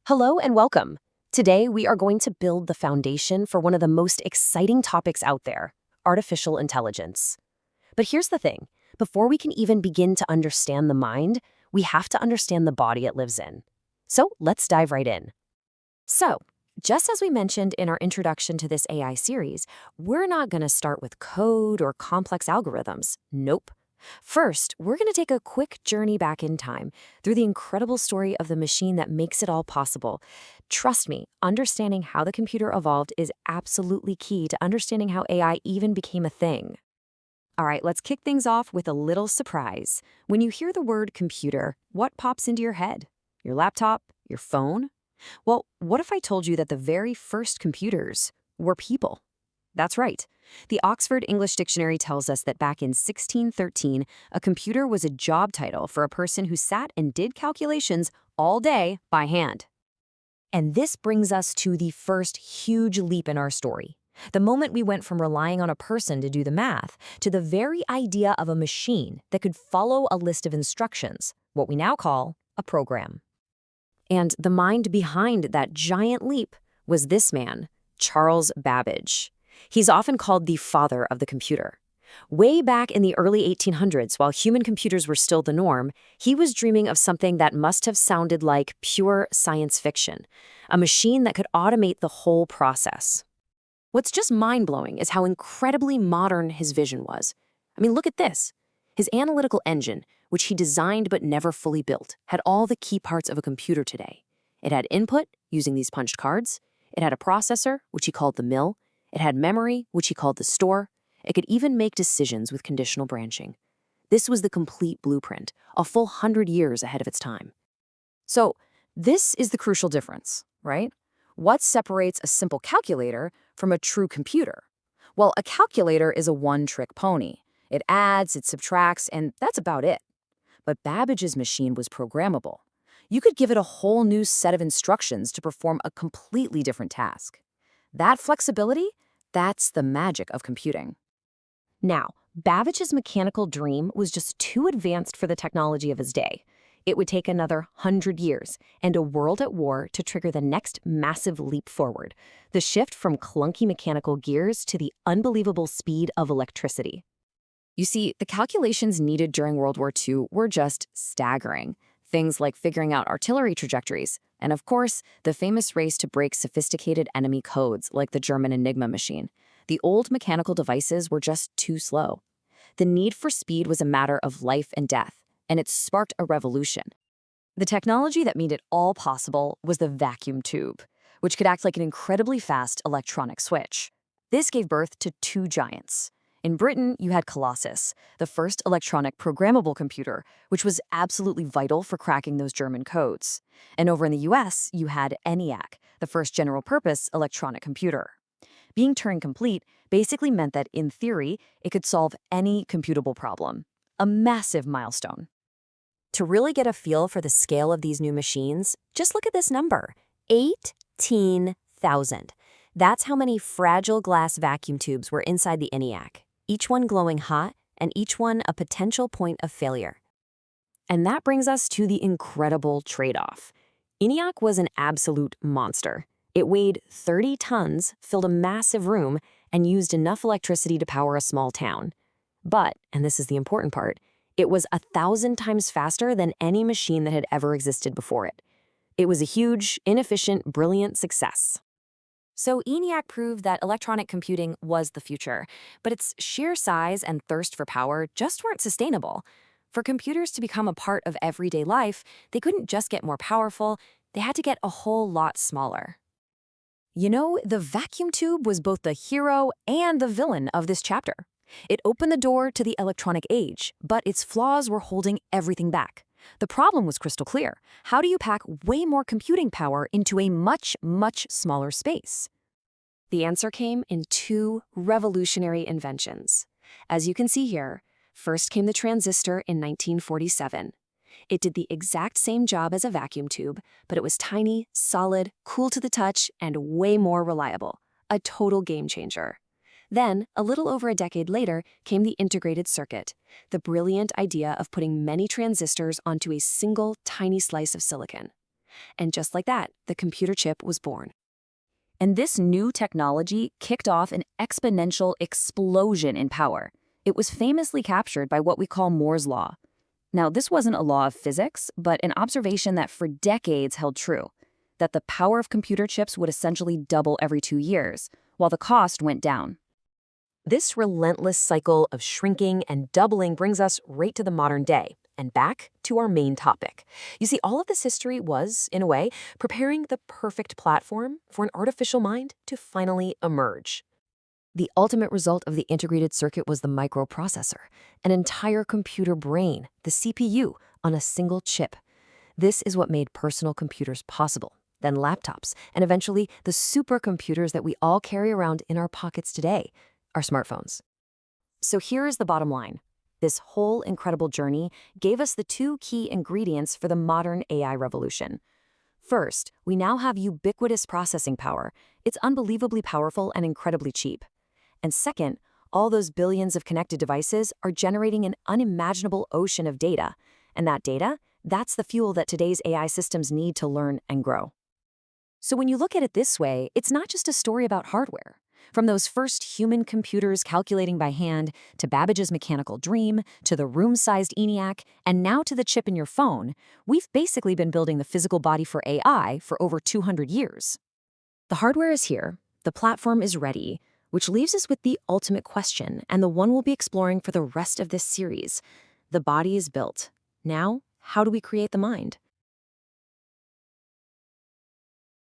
Hello and welcome. Today, we are going to build the foundation for one of the most exciting topics out there, artificial intelligence. But here's the thing. Before we can even begin to understand the mind, we have to understand the body it lives in. So let's dive right in. So, just as we mentioned in our introduction to this AI series, we're not going to start with code or complex algorithms. Nope. First, we're going to take a quick journey back in time through the incredible story of the machine that makes it all possible. Trust me, understanding how the computer evolved is absolutely key to understanding how AI even became a thing. All right, let's kick things off with a little surprise. When you hear the word computer, what pops into your head? Your laptop? Your phone? Well, what if I told you that the very first computers were people? That's right. The Oxford English Dictionary tells us that back in 1613, a computer was a job title for a person who sat and did calculations all day by hand. And this brings us to the first huge leap in our story. The moment we went from relying on a person to do the math to the very idea of a machine that could follow a list of instructions, what we now call a program. And the mind behind that giant leap was this man, Charles Babbage. He's often called the father of the computer. Way back in the early 1800s, while human computers were still the norm, he was dreaming of something that must have sounded like pure science fiction, a machine that could automate the whole process. What's just mind-blowing is how incredibly modern his vision was. I mean, look at this. His analytical engine, which he designed but never fully built, had all the key parts of a computer today. It had input, using these punched cards. It had a processor, which he called the mill. It had memory, which he called the store. It could even make decisions with conditional branching. This was the complete blueprint, a full 100 years ahead of its time. So, this is the crucial difference, right? What separates a simple calculator from a true computer? Well, a calculator is a one-trick pony. It adds, it subtracts, and that's about it. But Babbage's machine was programmable. You could give it a whole new set of instructions to perform a completely different task. That flexibility, that's the magic of computing. Now, Babbage's mechanical dream was just too advanced for the technology of his day. It would take another 100 years and a world at war to trigger the next massive leap forward, the shift from clunky mechanical gears to the unbelievable speed of electricity. You see, the calculations needed during World War II were just staggering. Things like figuring out artillery trajectories, and of course, the famous race to break sophisticated enemy codes like the German Enigma machine. The old mechanical devices were just too slow. The need for speed was a matter of life and death, and it sparked a revolution. The technology that made it all possible was the vacuum tube, which could act like an incredibly fast electronic switch. This gave birth to two giants. In Britain, you had Colossus, the first electronic programmable computer, which was absolutely vital for cracking those German codes. And over in the US, you had ENIAC, the first general-purpose electronic computer. Being Turing-complete basically meant that, in theory, it could solve any computable problem. A massive milestone. To really get a feel for the scale of these new machines, just look at this number, 18,000. That's how many fragile glass vacuum tubes were inside the ENIAC, each one glowing hot and each one a potential point of failure. And that brings us to the incredible trade-off. ENIAC was an absolute monster. It weighed 30 tons, filled a massive room, and used enough electricity to power a small town. But, and this is the important part, it was 1,000 times faster than any machine that had ever existed before it. It was a huge, inefficient, brilliant success. So ENIAC proved that electronic computing was the future, but its sheer size and thirst for power just weren't sustainable. For computers to become a part of everyday life, they couldn't just get more powerful, they had to get a whole lot smaller. You know, the vacuum tube was both the hero and the villain of this chapter. It opened the door to the electronic age, but its flaws were holding everything back. The problem was crystal clear. How do you pack way more computing power into a much, much smaller space? The answer came in two revolutionary inventions. As you can see here, first came the transistor in 1947. It did the exact same job as a vacuum tube, but it was tiny, solid, cool to the touch, and way more reliable. A total game changer. Then, a little over a decade later, came the integrated circuit, the brilliant idea of putting many transistors onto a single tiny slice of silicon. And just like that, the computer chip was born. And this new technology kicked off an exponential explosion in power. It was famously captured by what we call Moore's Law. Now, this wasn't a law of physics, but an observation that for decades held true, that the power of computer chips would essentially double every 2 years, while the cost went down. This relentless cycle of shrinking and doubling brings us right to the modern day, and back to our main topic. You see, all of this history was, in a way, preparing the perfect platform for an artificial mind to finally emerge. The ultimate result of the integrated circuit was the microprocessor, an entire computer brain, the CPU, on a single chip. This is what made personal computers possible, then laptops, and eventually the supercomputers that we all carry around in our pockets today, our smartphones. So here is the bottom line. This whole incredible journey gave us the 2 key ingredients for the modern AI revolution. First, we now have ubiquitous processing power. It's unbelievably powerful and incredibly cheap. And second, all those billions of connected devices are generating an unimaginable ocean of data. And that data, that's the fuel that today's AI systems need to learn and grow. So when you look at it this way, it's not just a story about hardware. From those first human computers calculating by hand, to Babbage's mechanical dream, to the room-sized ENIAC, and now to the chip in your phone, we've basically been building the physical body for AI for over 200 years. The hardware is here, the platform is ready, which leaves us with the ultimate question, and the one we'll be exploring for the rest of this series. The body is built. Now, how do we create the mind?